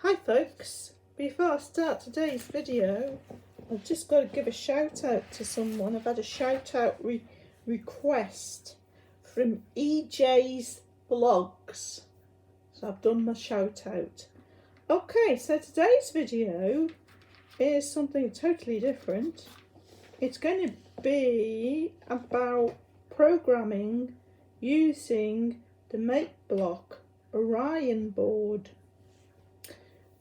Hi folks, before I start today's video, I've just got to give a shout out to someone. I've had a shout out request from EJ's Blogs, so I've done my shout out. Okay, so today's video is something totally different. It's going to be about programming using the Makeblock Orion board.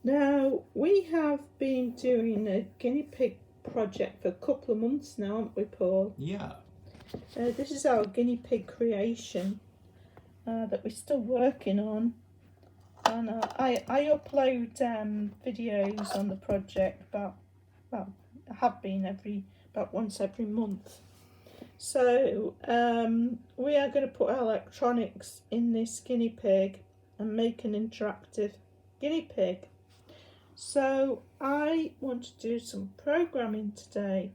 Now, we have been doing a guinea pig project for a couple of months now, haven't we, Paul? Yeah. This is our guinea pig creation that we're still working on. And I upload videos on the project about once every month. So we are going to put our electronics in this guinea pig and make an interactive guinea pig. So I want to do some programming today.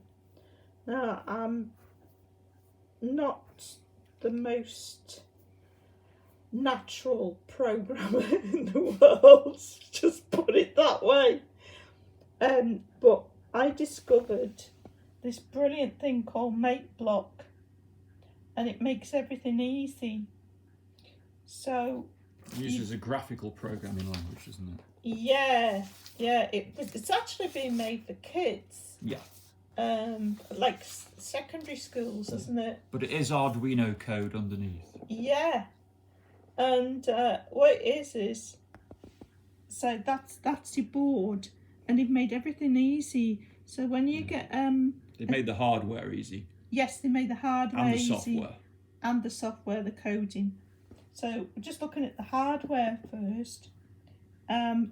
Now, I'm not the most natural programmer in the world, just put it that way. But I discovered this brilliant thing called Makeblock, and it makes everything easy. So It uses a graphical programming language, isn't it? Yeah, it's actually been made for kids. Yeah. Like secondary schools, isn't it? But it is Arduino code underneath. Yeah, and what it is so that's your board, and they've made everything easy. So when you get They made the hardware easy. yes, they made the hardware And the easy, software. and the software, the coding. So we're just looking at the hardware first.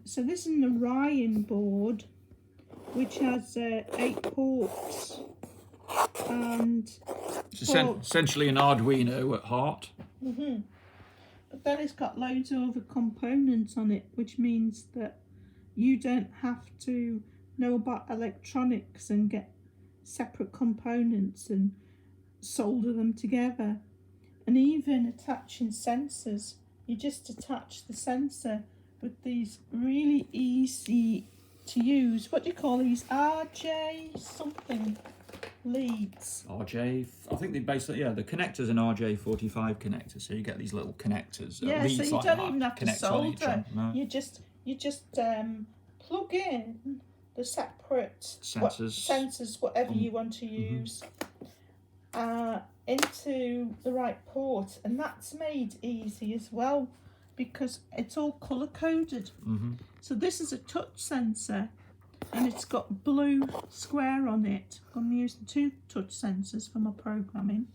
So this is an Orion board, which has 8 ports, and It's essentially an Arduino at heart. But then it's got loads of other components on it, which means that you don't have to know about electronics and get separate components and solder them together. And even attaching sensors, you just attach the sensor with these really easy to use, what do you call these, RJ something leads? RJ, I think they basically, the connector's an RJ45 connector, so you get these little connectors. Yeah, so you like don't that, even have to connect on each solder. other. No. You just plug in the separate Sensors. whatever you want to use, into the right port, and that's made easy as well because it's all color coded. So this is a touch sensor, and it's got blue square on it. I'm using 2 touch sensors for my programming,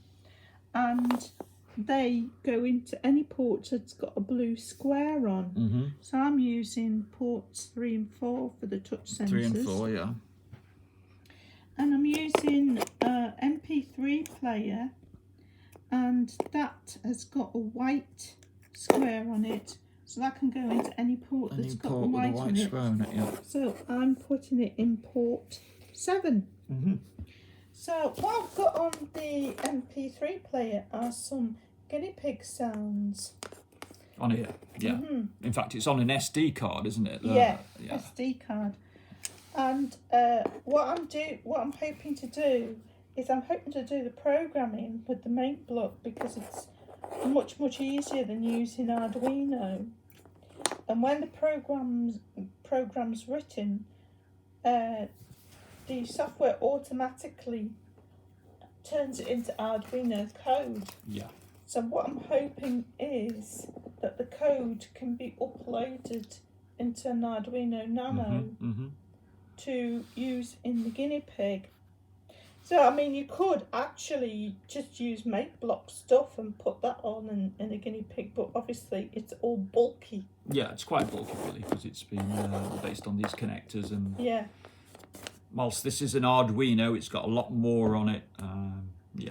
and they go into any port that's got a blue square on. So I'm using ports 3 and 4 for the touch sensors. 3 and 4, yeah. And I'm using MP3 player, and that has got a white square on it, so that can go into any port that's got a white on it. On it, yeah. So I'm putting it in port 7. So what I've got on the MP3 player are some guinea pig sounds. On here, yeah. In fact, it's on an SD card, isn't it? Yeah, SD card. And what I'm hoping to do is I'm hoping to do the programming with the Makeblock, because it's much easier than using Arduino. And when the program's written, the software automatically turns it into Arduino code. Yeah. So what I'm hoping is that the code can be uploaded into an Arduino Nano to use in the guinea pig. So, I mean, you could actually just use Makeblock stuff and put that on in a guinea pig, but obviously it's all bulky. Yeah, it's quite bulky, really, because it's been based on these connectors. And whilst this is an Arduino, it's got a lot more on it.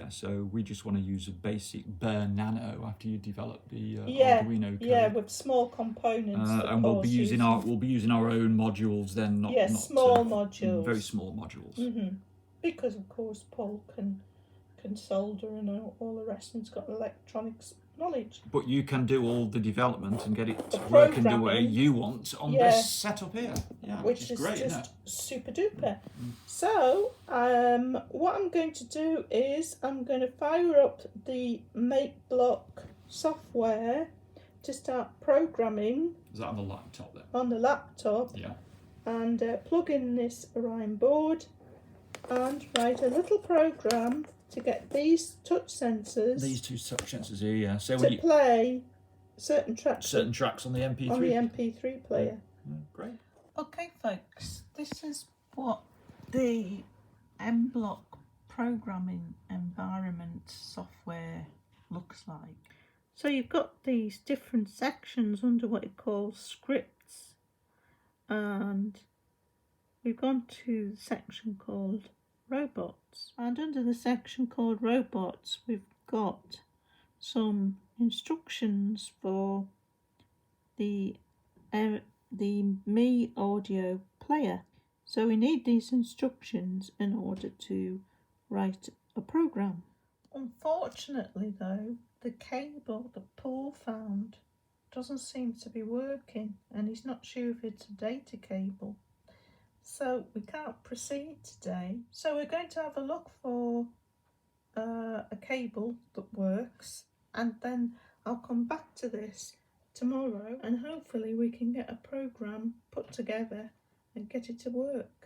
So we just want to use a basic bare nano after you develop the Arduino code. Yeah, with small components. And we'll be using our own modules then, not small modules. Very small modules. Because of course Paul can solder and all the rest, and it's got electronics knowledge. But you can do all the development and get it to work in the way you want on this setup here. Yeah, which is great, just super duper. So, what I'm going to do is I'm going to fire up the Makeblock software to start programming. Is that on the laptop then? On the laptop. Yeah. And plug in this Orion board and write a little program to get these touch sensors. These two touch sensors here, yeah. So to play certain tracks. Certain tracks on the MP3. On the MP3 player. Yeah, great. Okay, folks, this is what the Makeblock programming environment software looks like. So you've got these different sections under what it calls scripts, and we've gone to the section called robots, and under the section called robots we've got some instructions for the Me audio player. So we need these instructions in order to write a program. Unfortunately though, the cable that Paul found doesn't seem to be working, and he's not sure if it's a data cable. So we can't proceed today. So we're going to have a look for a cable that works, and then I'll come back to this tomorrow and hopefully we can get a program put together and get it to work.